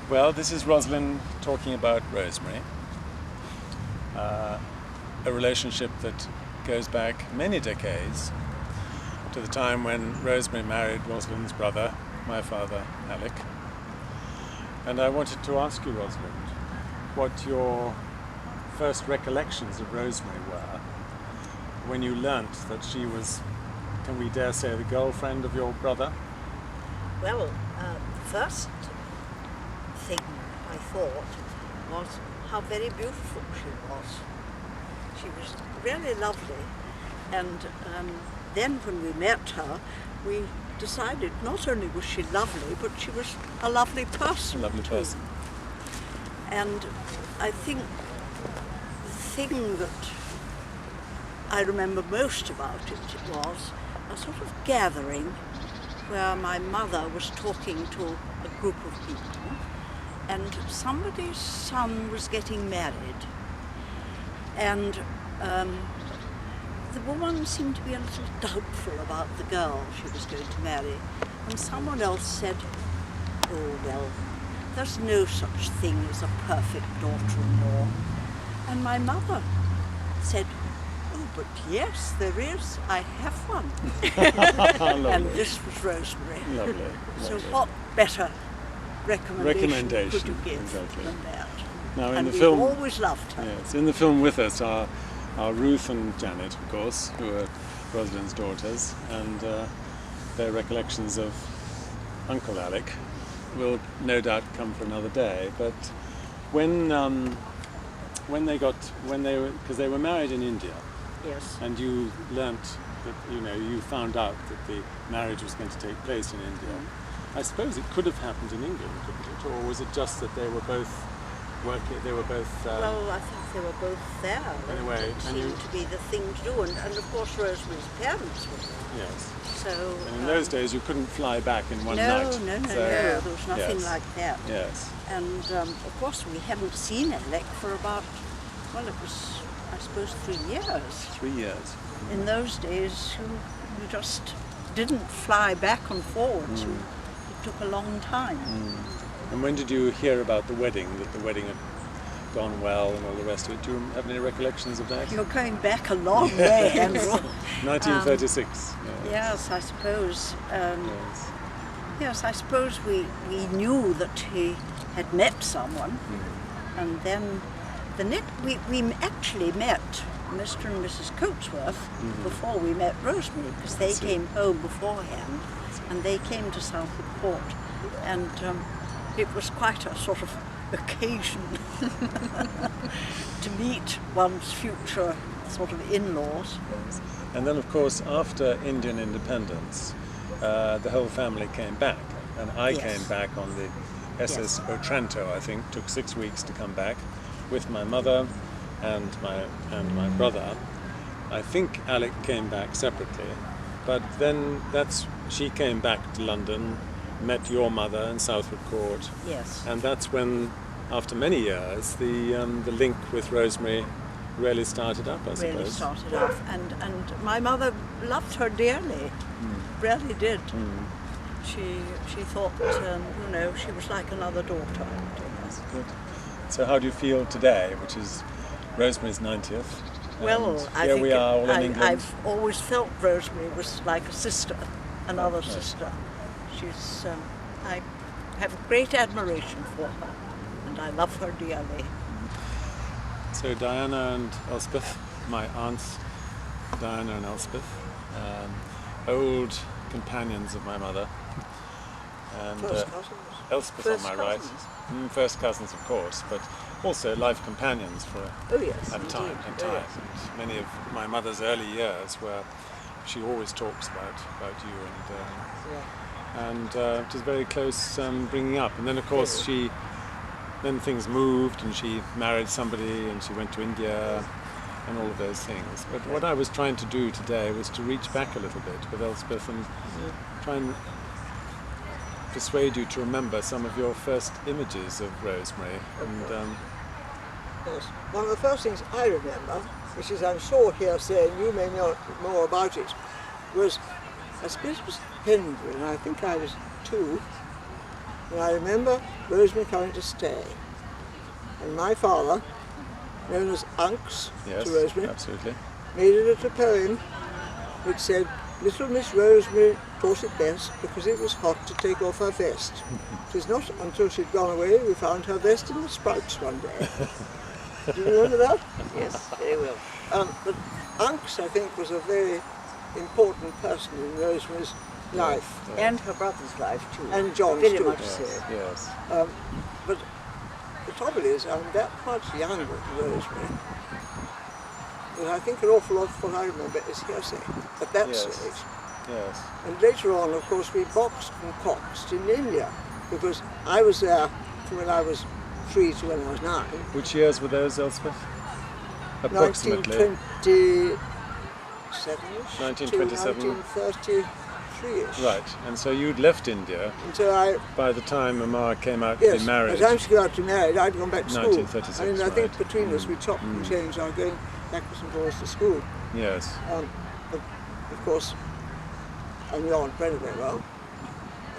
Well, this is Rosalind talking about Rosemary, a relationship that goes back many decades to the time when Rosemary married Rosalind's brother, my father, Alec. And I wanted to ask you, Rosalind, what your first recollections of Rosemary were when you learnt that she was, can we dare say, the girlfriend of your brother? Well, the first thing I thought was how very beautiful she was. She was really lovely, and then when we met her, we decided not only was she lovely, but she was a lovely person. A lovely person. And I think the thing that I remember most about it was a sort of gathering where my mother was talking to a group of people, and somebody's son was getting married, and the woman seemed to be a little doubtful about the girl she was going to marry, and someone else said, "Oh well, there's no such thing as a perfect daughter-in-law." And my mother said, "Oh, but yes, there is. I have one." And this was Rosemary. Lovely. So what better recommendation could you give exactly. than that? Now in And the we've film, always loved her. yes, in the film with us are Ruth and Janet, of course, who are Rosalind's daughters, and their recollections of Uncle Alec will no doubt come for another day. But because they were married in India, Yes. and you learnt that, you found out that the marriage was going to take place in India. I suppose it could have happened in England, couldn't it? Or was it just that they were both working, they were both... Well, I think they were both there. Anyway, It seemed to be the thing to do, and of course Rosemary's parents were there. Yes. So, And in those days you couldn't fly back in one no, night. No, So, there was nothing yes. like that. Yes. And of course we hadn't seen Alec for about, well, it was, I suppose, 3 years. 3 years. In those days, you just didn't fly back and forwards. It took a long time. And when did you hear about the wedding, that the wedding had gone well and all the rest of it? Do you have any recollections of that? You're going back a long way, Andrew. 1936. Yes, I suppose. Yes. Yes, I suppose we knew that he had met someone, and then we actually met Mr. and Mrs. Coatsworth before we met Rosemary, because they came home beforehand, and they came to Southwood Court, and it was quite a sort of occasion to meet one's future sort of in-laws. Yes. And then, of course, after Indian independence, the whole family came back, and I came back on the SS Otranto, I think. Took 6 weeks to come back with my mother and my brother. I think Alec came back separately, but then she came back to London, met your mother in Southwood Court. Yes. And that's when, after many years, the link with Rosemary really started up, I suppose. Really started off, and my mother loved her dearly, really did. She thought, she was like another daughter. That's good. So how do you feel today, which is Rosemary's 90th? Well, I here think we are all in England. I've always felt Rosemary was like a sister, another sister. She's, I have great admiration for her, and I love her dearly. So Diana and Elspeth, my aunts, Diana and Elspeth, old companions of my mother, and First cousins. Elspeth First on my right, first cousins of course, but also life companions for a time. And many of my mother's early years, where she always talks about you, and it was very close bringing up. And then of course then things moved, and she married somebody, and she went to India, and all of those things. But what I was trying to do today was to reach back a little bit with Elspeth and try and persuade you to remember some of your first images of Rosemary. And Yes. One of the first things I remember, which is I'm sure hearsay, and you may know more about it, was, I suppose it was Henry, and I think I was 2, And I remember Rosemary coming to stay. And my father, known as Unks to Rosemary, absolutely. made a little poem which said, "Little Miss Rosemary thought it best because it was hot to take off her vest." It was not until she'd gone away we found her vest in the sprouts one day. Do you remember that? Yes, very well. But Unks, I think, was a very important person in Rosemary's life. And her brother's life too. And John's very too. much Yes, so. yes. But the trouble is, I'm that much younger than Rosemary. But I think an awful lot of what I remember is hearsay at that stage. Yes. And later on, of course, we boxed and coxed in India because I was there from when I was 3 to when I was 9. Which years were those, Elspeth? Approximately. 1927-ish 1927. to 1933-ish. Right, and so you'd left India Until I, by the time Mama came out to yes, be married. as I was going out to be married, I'd gone back to school. 1936, I mean, I think right. between us we chopped and changed our going backwards and forwards to school. Yes. But of course, I knew Aunt Brenda very well,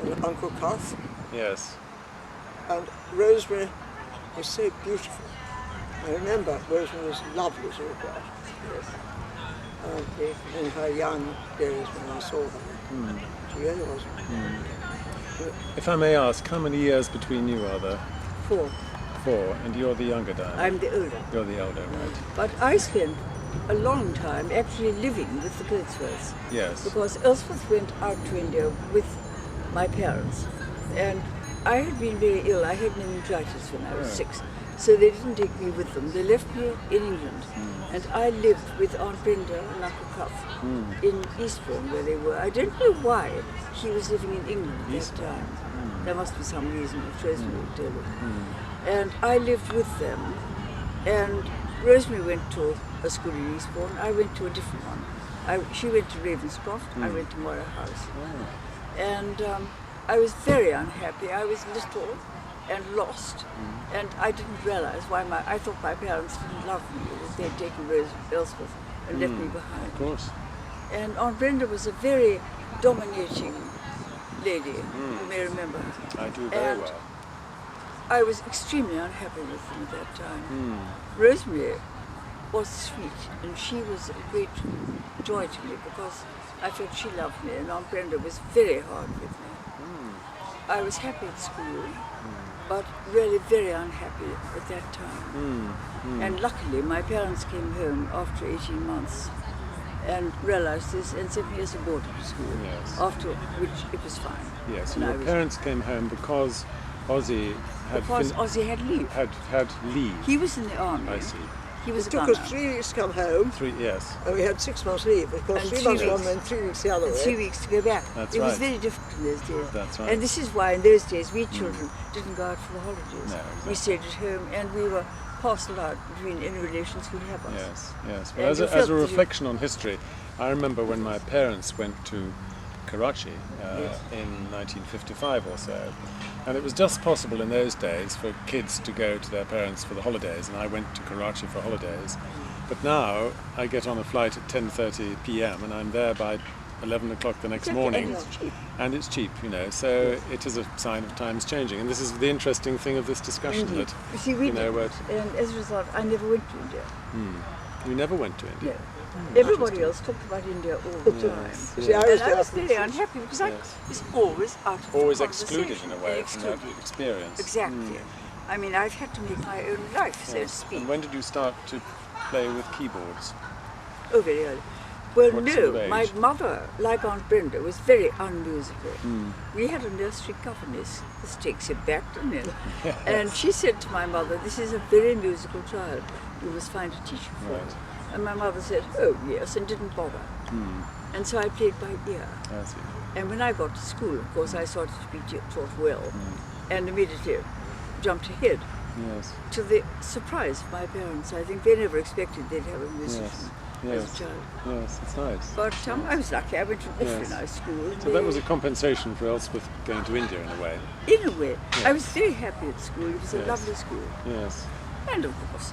and Uncle Cuff, Yes. and Rosemary was so beautiful. I remember Rosemary was lovely to look at. In her young days when I saw her. She really was. If I may ask, how many years between you are there? 4. 4, and you're the younger, Diana. I'm the older. You're the elder, right? But I spent a long time actually living with the Coatsworths. Yes. Because Elspeth went out to India with my parents. And I had been very ill. I had meningitis when I was 6. So they didn't take me with them. They left me in England. And I lived with Aunt Brenda and Uncle Cuff in Eastbourne where they were. I don't know why he was living in England at that time. There must be some reason, which Rosemary will tell you. And I lived with them. And Rosemary went to a school in Eastbourne. I went to a different one. She went to Ravenscroft. I went to Moira House. And I was very unhappy. I was little and lost, and I didn't realize why I thought my parents didn't love me, that they'd taken Elspeth and left me behind. Of course. And Aunt Brenda was a very dominating lady, you may remember her. I do very And well. I was extremely unhappy with them at that time. Rosemary was sweet, and she was a great joy to me because I felt she loved me, and Aunt Brenda was very hard with me. I was happy at school, but really very unhappy at that time. And luckily my parents came home after 18 months and realized this and sent me as a boarding school, after which it was fine. Yes, and and your parents came home because Ozzy had Ozzy had leave. had leave. He was in the army. I see. He was It a took gunner. us 3 weeks to come home, 3, yes. and we had 6 months leave. Of course, And 3 3 months one, weeks. then 3 weeks the other And way. 3 weeks to go back. That's it was right. very difficult in those days. That's right. And this is why in those days we children didn't go out for the holidays. No, exactly. We stayed at home and we were parceled out between any relations who'd have us. Yes, yes. And Well, as you a felt that you- reflection on history, I remember when my parents went to Karachi in 1955 or so, and it was just possible in those days for kids to go to their parents for the holidays, and I went to Karachi for holidays. But now I get on a flight at 10:30 p.m. and I'm there by 11 o'clock the next morning. And it's cheap. And it's cheap, you know, so it is a sign of times changing. And this is the interesting thing of this discussion, Indeed. that, You see, we you know, didn't. And as a result, I never went to India. you never went to India. No. Everybody else talked about India all the time. You see, I was And I there was for very unhappy because I was always out of Always the excluded in a way from that Excluded. experience. Exactly. I mean, I've had to make my own life, so to Yes. speak. And when did you start to play with keyboards? Oh, very early. Well, What no, sort of my age? mother, like Aunt Brenda, was very unmusical. We had a nursery governess, this takes it back, doesn't it? And she said to my mother, "This is a very musical child. You must find a teacher for Right. it." And my mother said, "Oh, yes," and didn't bother. And so I played by ear. I see. And when I got to school, of course, I started to be taught well, and immediately jumped ahead. Yes. To the surprise of my parents, I think they never expected they'd have a musician Yes. as a child. Yes, it's nice. But I was lucky. I went to an awfully Yes. nice school. So that was a compensation for Elspeth going to India in a way. In a way. I was very happy at school. It was a Yes. lovely school. Yes. And of course,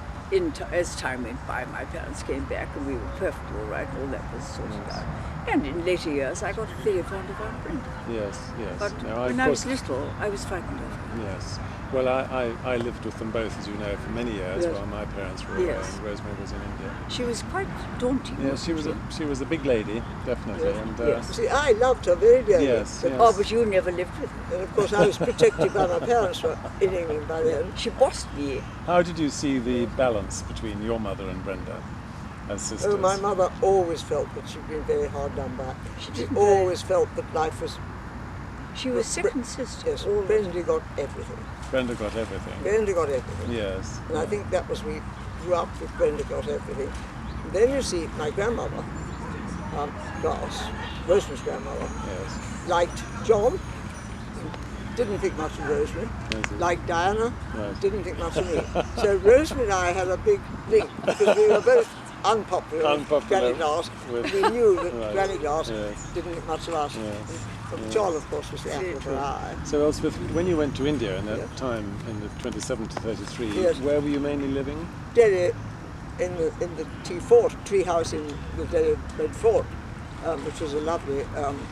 as time went by, my parents came back and we were perfectly all right, all that was sorted out. And in later years, I got very fond of Aunt Brenda. Yes, yes. But Now, when I was little, I was frightened of her. Yes. Well, I lived with them both, as you know, for many years Yes. while my parents were away Yes. and Rosemary was in India. She was quite daunting. Yes, she was a big lady, definitely. Yes. And Yes. See, I loved her very dearly. yes, yes. Oh, but you never lived with her. And of course, I was protected by my parents in England by then. She bossed me. How did you see the balance between your mother and Brenda as sisters? Oh, my mother always felt that she'd been very hard done by. She didn't always felt that life was. She was second sister. Yes, all Brenda got everything. Brenda got everything. Brenda got everything. Yes. And I think that was, we grew up with Brenda got everything. And then you see my grandmother, Glass, Rosemary's grandmother, Yes. liked John, didn't think much of Rosemary, Yes. liked Diana, Right. didn't think much of me. So Rosemary and I had a big link because we were both unpopular with Granny Glass. with- We knew that Right. Granny Glass Yes. didn't think much of us. Yes. And John, of course, was the apple of her eye. So Elspeth, when you went to India in that Yes. time, in the 27 to 33, Yes. where were you mainly living? Delhi, in the tree house in the Delhi Red Fort, which was a lovely.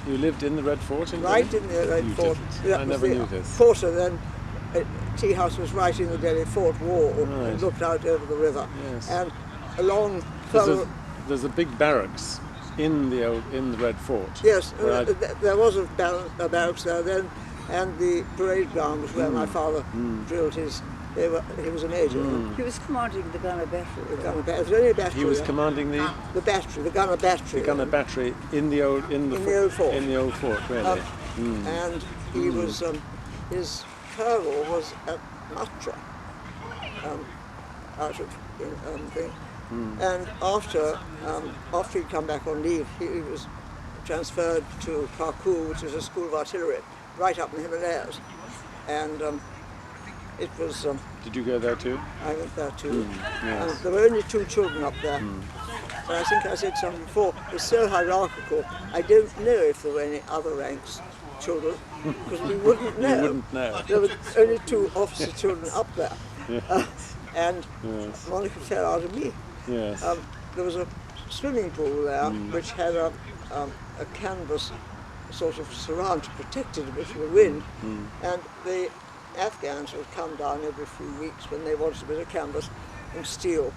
You lived in the Red Fort in Right Delhi? in the Red You Fort. didn't. That I was never the knew this. Porter then. Tea house was right in the Delhi Fort wall Right. and looked out over the river. Yes. And along There's a big barracks in the Red Fort. yes, where I- there was a barracks there then, and the parade ground was where my father drilled his. He was a major. He was commanding the gunner battery. It was only a battery. He was then. commanding the the gunner battery. gunner battery in the old In the old fort. In the old fort, really. And he was his colonel was at Matra, out of thing. And after he'd come back on leave, he was transferred to Karkul, which is a school of artillery, right up in the Himalayas. And it was. Did you go there too? I went there too. Yes. There were only 2 children up there. And I think I said something before, it was so hierarchical, I don't know if there were any other ranks children, because we wouldn't know. You wouldn't know. There were only 2 officer children up there. And Yes. Monica fell out of me. Yes. There was a swimming pool there which had a canvas sort of surround to protect it a bit from the wind. And the Afghans would come down every few weeks when they wanted a bit of canvas and steal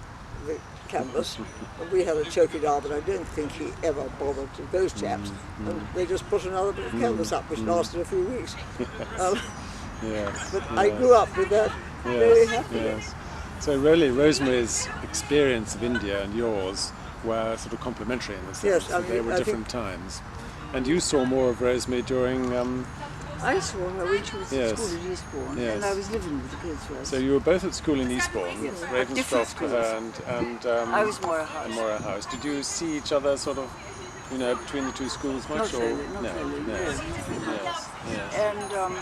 the canvas. And we had a chowkidar, but I don't think he ever bothered to those chaps. And they just put another bit of canvas up, which lasted a few weeks. Yes. But yes. I grew up with that very happily. Yes. So really, Rosemary's experience of India and yours were sort of complementary in the sense Yes, I that they mean, were I different times. And you saw more of Rosemary during. I saw her when she was Yes. at school at Eastbourne, Yes. and I was living with the kids first. So you were both at school in Eastbourne, Yes, at Ravenscroft different schools. and I was Mora House. and Mora House. Did you see each other sort of, between the 2 schools much? Not or really, not no? really, No. no. Yes. Yes. And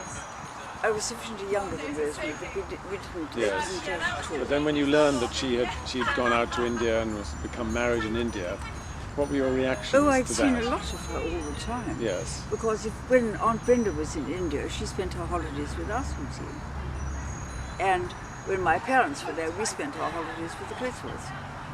I was sufficiently younger than Rosemary, but we didn't Yes. chat at all. But then when you learned that she'd gone out to India and was become married in India, what were your reactions Oh, I'd to seen that? a lot of her all the time. Yes. Because when Aunt Brenda was in India, she spent her holidays with us, you see. And when my parents were there, we spent our holidays with the Griswolds.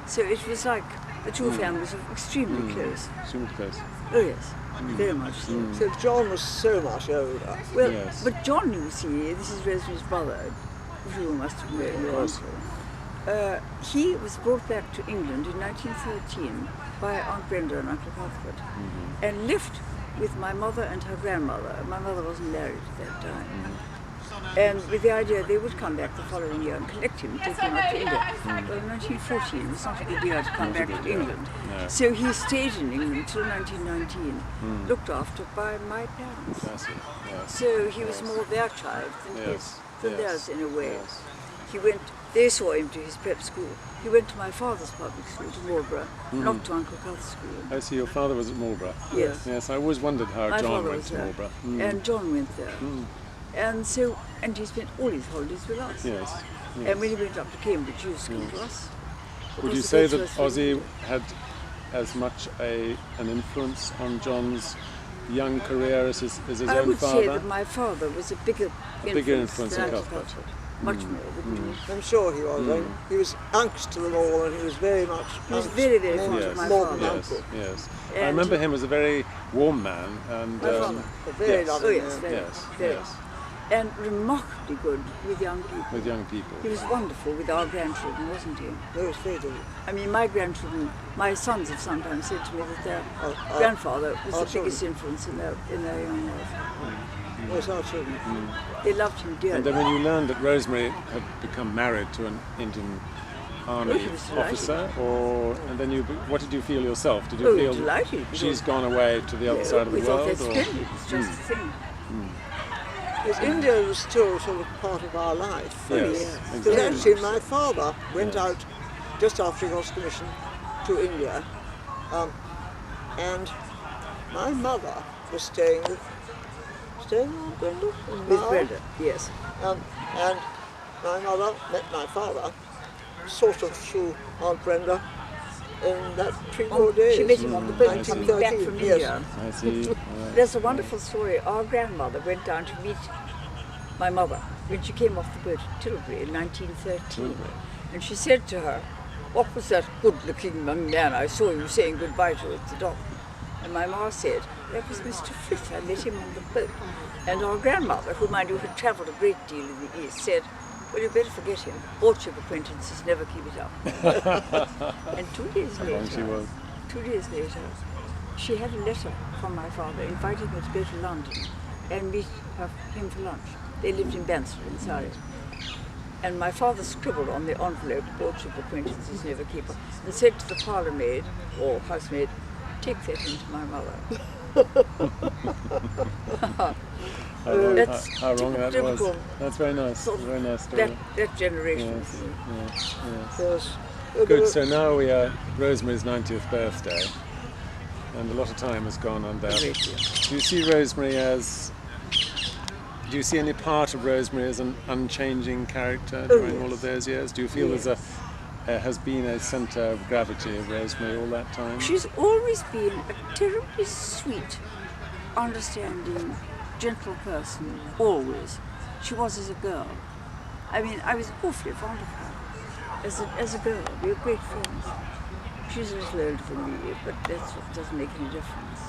So it was like the 2 families were extremely close. Extremely close. Oh yes, very much so. So John was so much older. Well, Yes. but John, you see, this is Rosemary's brother, who you must have known. Of course. He was brought back to England in 1913 by Aunt Brenda and Uncle Cuthbert, and lived with my mother and her grandmother. My mother wasn't married at that time. And with the idea they would come back the following year and collect him, take him up to India. Well, in 1914, it was not a good year to come back to England. No. So he stayed in England until 1919, looked after by my parents. I see. Yes. So he was more their child than Yes, than yes, theirs in a way. yes. He went. They saw him to his prep school. He went to my father's public school, to Marlborough, not to Uncle Cuth's school. I see your father was at Marlborough. Yes. Yes, I always wondered how My John father went was to there, Marlborough. and John went there. And so, and he spent all his holidays with us. Yes. And when he went up to Cambridge, he was school to us. Would you because say the that kids were Ozzy had as much an influence on John's young career as his I own would say father? that my father was a bigger Bigger influence than than Uncle Cuthbert. Cuthbert. much more, wouldn't he? I'm sure he was. He was uncle to them all, and he was very much. He was very, very fond of my more father. than Yes, uncle. yes. I And remember him as a very warm man, and My father. A very yes. loving Oh yes, man. very, Yes, very. yes. And remarkably good with young people. with young people. He was wonderful with our grandchildren, wasn't he? He was very good. I mean, my grandchildren, my sons have sometimes said to me that their Oh, grandfather was our the biggest influence in their young life. He was our children. They loved him And dearly. then when you learned that Rosemary had become married to an Indian Army he was delighted. officer, and then what did you feel yourself? Did you Oh, feel delighted. she's gone away to the other Yeah, side of we the thought world? that's Or? splendid. It's just a thing. Because India was still sort of part of our life. Yes, Because exactly. actually my father went Yes. out just after he got commissioned to India, and my mother was staying with Brenda in With Mao. Brenda, yes. And my mother met my father sort of through Aunt Brenda in that pre-war days. She met him on the boat coming back 1913, from yes. India. I see. There's a wonderful story. Our grandmother went down to meet my mother when she came off the boat at Tilbury in 1913. And she said to her, "What was that good-looking young man I saw you saying goodbye to at the dock?" And my ma said, "That was Mr. Frith. I met him on the boat." And our grandmother, who mind you had travelled a great deal in the East, said, "Well, you better forget him. Courtship acquaintances never keep it up." And 2 days How long she later, was. 2 days later, she had a letter from my father inviting her to go to London and meet him for lunch. They lived in Bansford in Surrey. And my father scribbled on the envelope, "Courtship acquaintances never keep up," and said to the parlour maid or housemaid, "Take that into my mother." That's How wrong that was. typical That's very nice. sort of Very nice story. that generation. Yes, yes, yes. Yes. Good. So now we are Rosemary's 90th birthday, and a lot of time has gone on that. Great deal. Do you see Rosemary as? Do you see any part of Rosemary as an unchanging character during all of those years? Do you feel has been a centre of gravity of Rosemary all that time? She's always been a terribly sweet, understanding, gentle person, always. She was as a girl. I mean, I was awfully fond of her. As a girl, we were great friends. She's a little older than me, but that doesn't make any difference.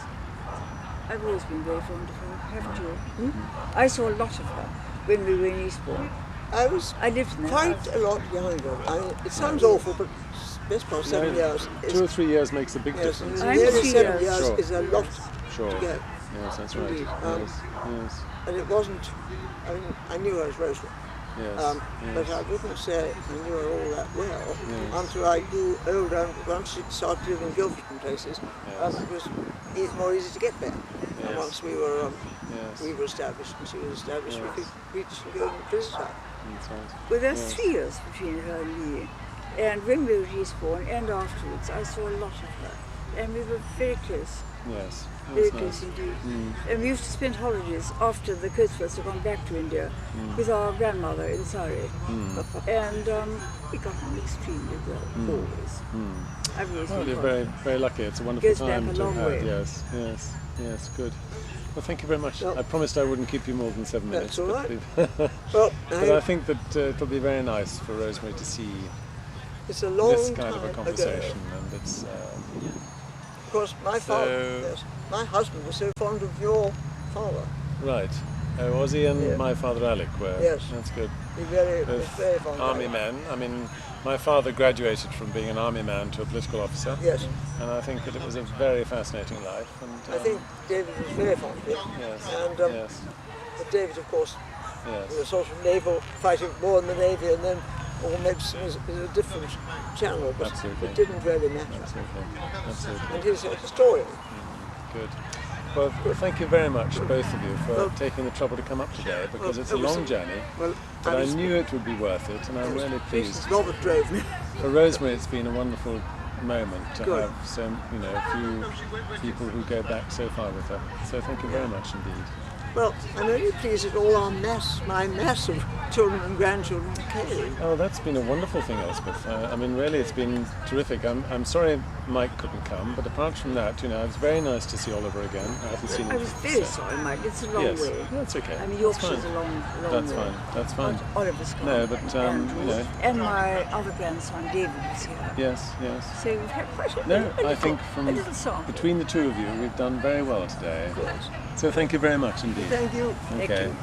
I've always been very fond of her, haven't you? I saw a lot of her when we were in Eastbourne. I lived in that quite house. a lot younger. It sounds awful, but best part 7 years. 2 or 3 years makes a big Yes, difference. I'm nearly 3 7 years. years Sure. is a lot Sure. to get. Yes, that's right. Indeed. Yes, yes, And it wasn't, I mean, I knew her as Rosemary. yes, But yes. I wouldn't say I knew her all that well Yes. until I grew older and once she started living in Guildford and places, it was more easy to get there. And Yes. once we Yes. were established and she was established, Yes. we could reach and go and visit her. That's right. Well, there's Yes. 3 years between her and me. And when we were at Eastbourne and afterwards, I saw a lot of her. And we were very close, Yes, very that's close nice. indeed. And we used to spend holidays after the Coatsworths had gone back to India with our grandmother in Surrey. And we got on extremely well, always. I've always Well, been you're fond very, of her. very lucky. It's a wonderful Goes back time a to long have had. way. Yes, yes, yes, good. Well, thank you very much. Well, I promised I wouldn't keep you more than 7 minutes. That's all right. But, Well, but I think that it'll be very nice for Rosemary to see it's a long this kind time of a ago. conversation, and it's Of course, my father, So- yes, my husband was so fond of your father. right. Ozzy and Yeah. my father Alec were. Yes. That's good. He was Both very fond army of men. I mean, my father graduated from being an army man to a political officer, Yes, and I think that it was a very fascinating life. And I think David was very fond of him. yes, And yes, but David, of course, was a yes, sort of naval fighting more in the Navy, and then all medicine is a different channel, but Absolutely. it didn't really matter. absolutely, absolutely. And he's a historian. Good. Well, thank you very much, both of you, for Well- taking the trouble to come up today, because it's a it was long journey, Well, but I knew it would be worth it, and I'm really pleased. Robert drove me. For Rosemary, it's been a wonderful moment to Good. have a few people who go back so far with her. So thank you very much indeed. Well, I'm only pleased that all our my mass of children and grandchildren came. Oh, that's been a wonderful thing, Elspeth. I mean, really, it's been terrific. I'm sorry Mike couldn't come, but apart from that, it's very nice to see Oliver again. I haven't seen him. I was very sorry, Mike. It's a long Yes, way. that's okay. I mean, That's Yorkshire's fine. a long That's way. fine. That's fine. But Oliver's gone. No, but, And my other grandson, David, was here. Yes, yes. So we've had quite a No, little, I think from a little sample. between the two of you, we've done very well today. Good. So thank you very much indeed. Thank you. Thank Okay. you.